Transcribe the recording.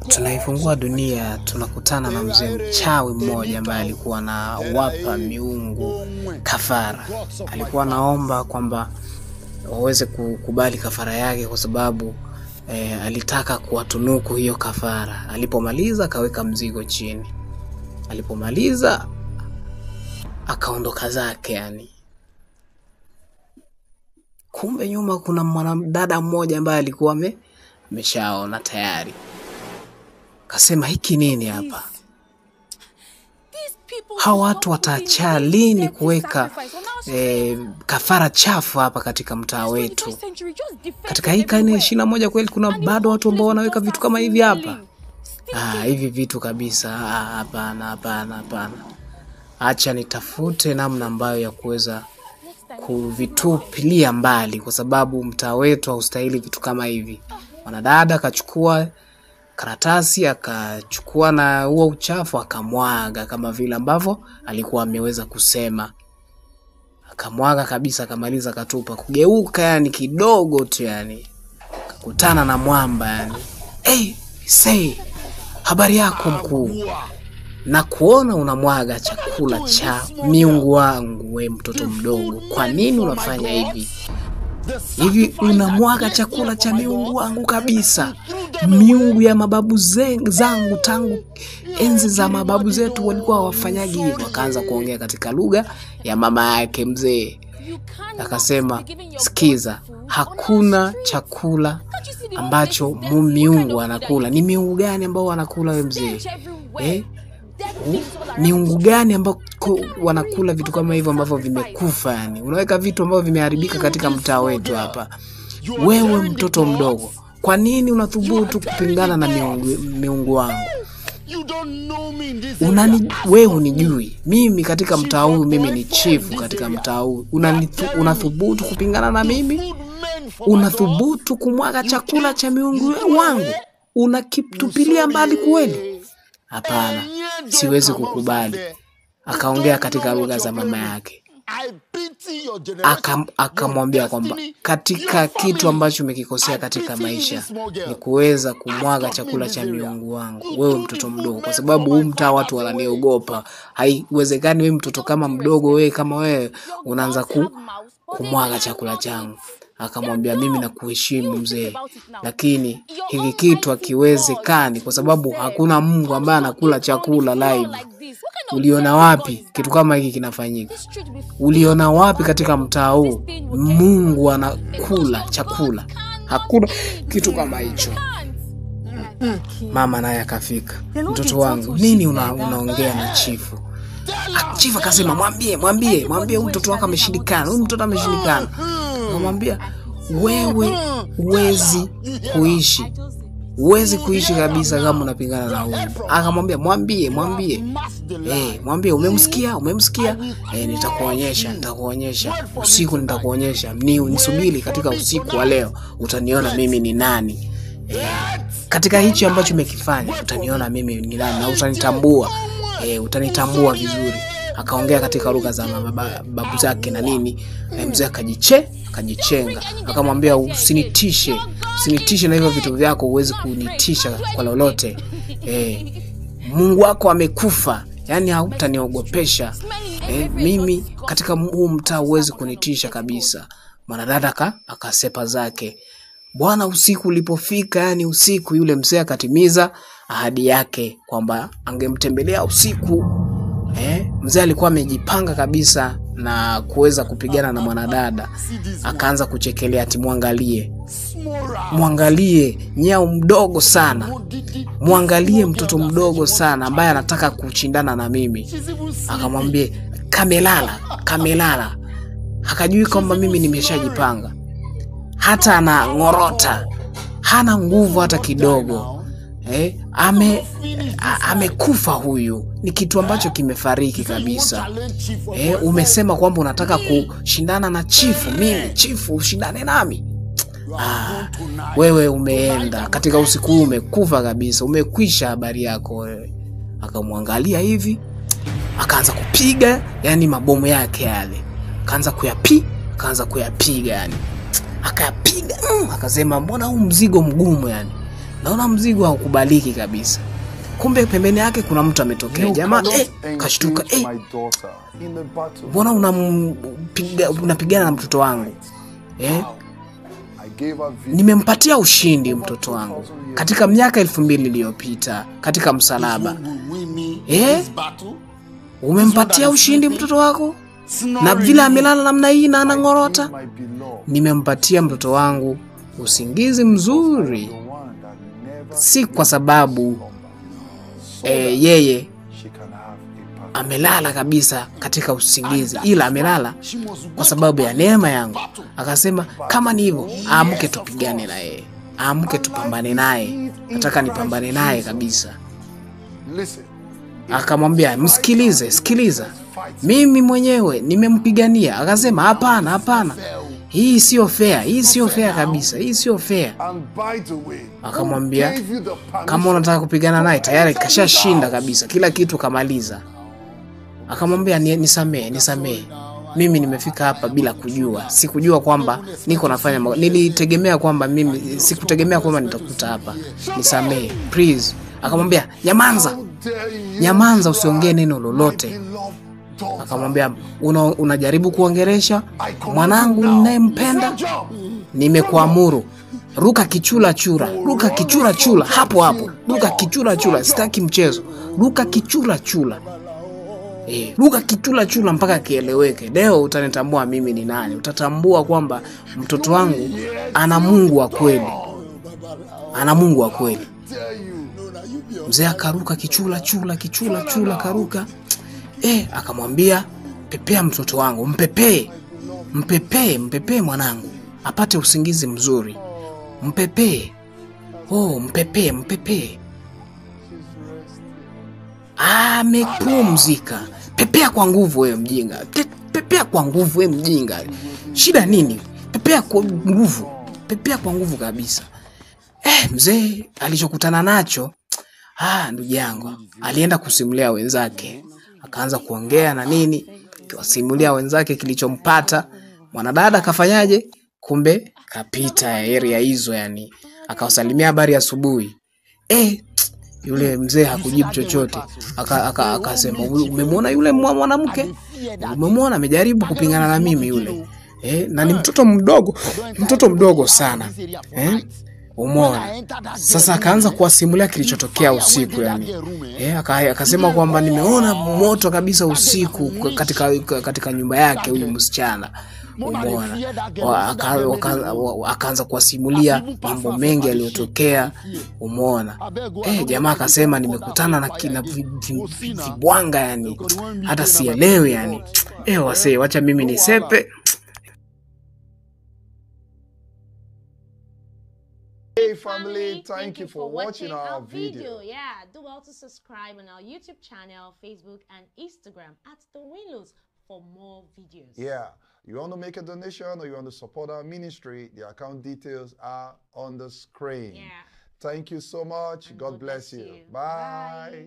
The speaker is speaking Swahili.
Tunaifungua dunia, tunakutana na mzee mchawi mmoja ambaye alikuwa na wapa miungu kafara. Alikuwa anaomba kwamba waweze kukubali kafara yake kwa sababu alitaka kuwatunuku hiyo kafara. Alipomaliza akaweka mzigo chini. Alipomaliza akaondoka zake yani. Kumbe nyuma kuna mwanadada mmoja ambaye alikuwa ameshaona tayari. Kasema hiki nini hapa? Hawa watu wataacha lini kuweka kafara chafu hapa katika mtaa wetu? Katika hii karne ya 21 kweli kuna bado watu ambao wanaweka vitu kama hivi hapa? Hivi vitu kabisa. Hapana. Acha nitafute namna ambayo ya kuweza kuvitupilia mbali kwa sababu mtaa wetu haustahili vitu kama hivi. Mwanadada akachukua karatasi, akachukua na huo uchafu akamwaga kama vile ambavyo alikuwa ameweza kusema. Akamwaga kabisa, akamaliza akatupa. Kugeuka yani kidogo tu yani akakutana na mwamba yani. Say, habari yako mkuu? Na kuona unamwaga chakula cha miungu wangu, we mtoto mdogo. Kwa nini unafanya hivi? Hivi unamwaga chakula cha miungu wangu kabisa. Miungu ya mababu zangu tangu enzi za mababu zetu walikuwa wafanyagi hivyo. Akaanza kuongea katika lugha ya mama yake mzee. Akasema, sikiza, hakuna chakula ambacho miungu anakula. Ni miungu gani ambao wanakula we mzee? Miungu gani ambao wanakula vitu kama hivyo ambavyo vimekufa yani? Unaweka vitu ambavyo vimeharibika katika mtaa wetu hapa. Wewe mtoto mdogo, kwa nini unathubutu kupingana na miungu wangu? Wewe unijui mimi katika mtaa huu? Mimi ni chifu katika mtaa huu. Unathubutu kupingana na mimi? Unathubutu kumwaga chakula cha miungu wangu? Unakitupilia mbali kweli? Hapana, siwezi kukubali. Akaongea katika lugha za mama yake. Akamwambia kwamba katika kitu ambacho umekikosea katika maisha ni kuweza kumwaga chakula cha miungu wangu, wewe mtoto mdogo, kwa sababu huu mtaa watu wananiogopa. Haiwezekani wewe mtoto kama mdogo, wewe kama wewe unaanza kumwaga chakula changu. Akamwambia, mimi nakuheshimu mzee, lakini hiki kitu hakiwezekani kwa sababu hakuna Mungu ambaye anakula chakula live. Uliona wapi kitu kama hiki kinafanyika? Uliona wapi katika mtaa huu Mungu anakula chakula? Hakuna kitu kama hicho. Mama naye akafika. Mtoto wangu, nini unaongea na chifu? Chifu akasema, mwambie huyu mtoto wako ameshindikana. Huyu mtoto ameshindikana. Akamwambia, wewe huwezi kuishi kabisa kama unapingana na huyu. Akamwambia, mwambie umemsikia? Nitakuonyesha usiku, nitakuonyesha. Nisubiri katika usiku wa leo, utaniona mimi ni nani. Katika hicho ambacho umekifanya utaniona mimi ni nani na utanitambua. Utanitambua vizuri. Akaongea katika lugha za babu zake na nini. Mzee akajichenga. Akamwambia, usinitishe na hivyo vitu vyako, huwezi kunitisha kwa lolote. Mungu wako amekufa, yani hautaniogopesha. Mimi katika huu mtaa huwezi kunitisha kabisa. Mwanadada akasepa zake. Bwana, usiku ulipofika, yani usiku, yule mzee akatimiza ahadi yake kwamba angemtembelea usiku. Mzee alikuwa amejipanga kabisa na kuweza kupigana na mwanadada. Akaanza kuchekelea, ati muangalie nyao mdogo sana. Muangalie mtoto mdogo sana ambaye anataka kushindana na mimi. Akamwambia, kamelala. Hakajui kwamba mimi nimeshajipanga. Hata anangorota, hana nguvu hata kidogo. Amekufa huyu. Ni kitu ambacho kimefariki kabisa. Umesema kwamba unataka kushindana na chifu. Mimi chifu ushindane nami? Wewe umeenda katika usiku huu, umekufa kabisa, umekwisha habari yako wewe. Akamwangalia hivi, akaanza kupiga yani mabomu yake yale. Akaanza kuyapiga yani. akapiga, akasema mbona huu mzigo mgumu yani, naona mzigo haukubaliki kabisa. Kumbe pembeni yake kuna mtu ametokea. Jamaa kashtuka, mbona unapigana na mtoto wangu? Nimempatia ushindi mtoto wangu katika miaka 2000 iliyopita katika msalaba. Umempatia ushindi mtoto wako? Na vile amelala namna hii na anangorota, nimempatia mtoto wangu usingizi mzuri. Si kwa sababu yeye amelala kabisa katika usingizi, ila amelala kwa sababu ya neema yangu. Akasema kama ni hivyo, amke tupigane na yeye, amke tupambane naye, nataka nipambane naye kabisa. Akamwambia msikilize, sikiliza, mimi mwenyewe nimempigania. Akasema hapana, hapana, hii sio fair, hii sio fair kabisa, hii sio fair. Akamwambia kama unataka kupigana naye tayari kashashinda kabisa, kila kitu kamaliza. Akamwambia nisamee, nisamee, mimi nimefika hapa bila kujua, sikujua kwamba niko nafanya nilitegemea kwamba mimi, sikutegemea kwamba nitakuta hapa, nisamee please. Akamwambia nyamanza, nyamanza, usiongee neno lolote. Akamwambia unajaribu kuongelesha mwanangu ninayempenda? Nimekuamuru ruka kichula chura, ruka kichula chula hapo hapo, ruka kichula chula, sitaki mchezo, ruka kichula chula. Ruka kichula chula mpaka kieleweke. Leo utanitambua mimi ni nani, utatambua kwamba mtoto wangu ana Mungu wa kweli, ana Mungu wa kweli. Mzee akaruka kichula chula, kichula chula karuka. Akamwambia pepea mtoto wangu, mpepee, mpepee, mpepee mwanangu apate usingizi mzuri, mpepee, mpepee, mpepee. Amepumzika. Pepea kwa nguvu wewe mjinga, pepea kwa nguvu wewe mjinga, shida nini? Pepea kwa nguvu, pepea kwa nguvu kabisa. Mzee alichokutana nacho, ndugu yangu, alienda kusimulia wenzake, akaanza kuongea na nini, kusimulia wenzake kilichompata. Mwanadada kafanyaje? Kumbe kapita area hizo yani, akawasalimia habari asubuhi. Yule mzee hakujibu chochote. Akasema umemwona yule mwanamke? Umemwona amejaribu kupingana na mimi yule? Na ni mtoto mdogo sana. Umeona? Sasa akaanza kuwasimulia kilichotokea usiku yani. Akasema kwamba nimeona moto kabisa usiku katika nyumba yake huyu msichana. Umeona? Akaanza kuwasimulia mambo mengi yaliyotokea. Umeona? Jamaa akasema nimekutana na kina vibwanga yani, hata sielewi yani. Wasee, wacha mimi nisepe. Hey family, thank you for watching our video. Yeah, do well to subscribe on our YouTube channel, Facebook and Instagram at The Winlows for more videos. Yeah, you want to make a donation or you want to support our ministry, the account details are on the screen. Yeah. Thank you so much. God bless you. Bye.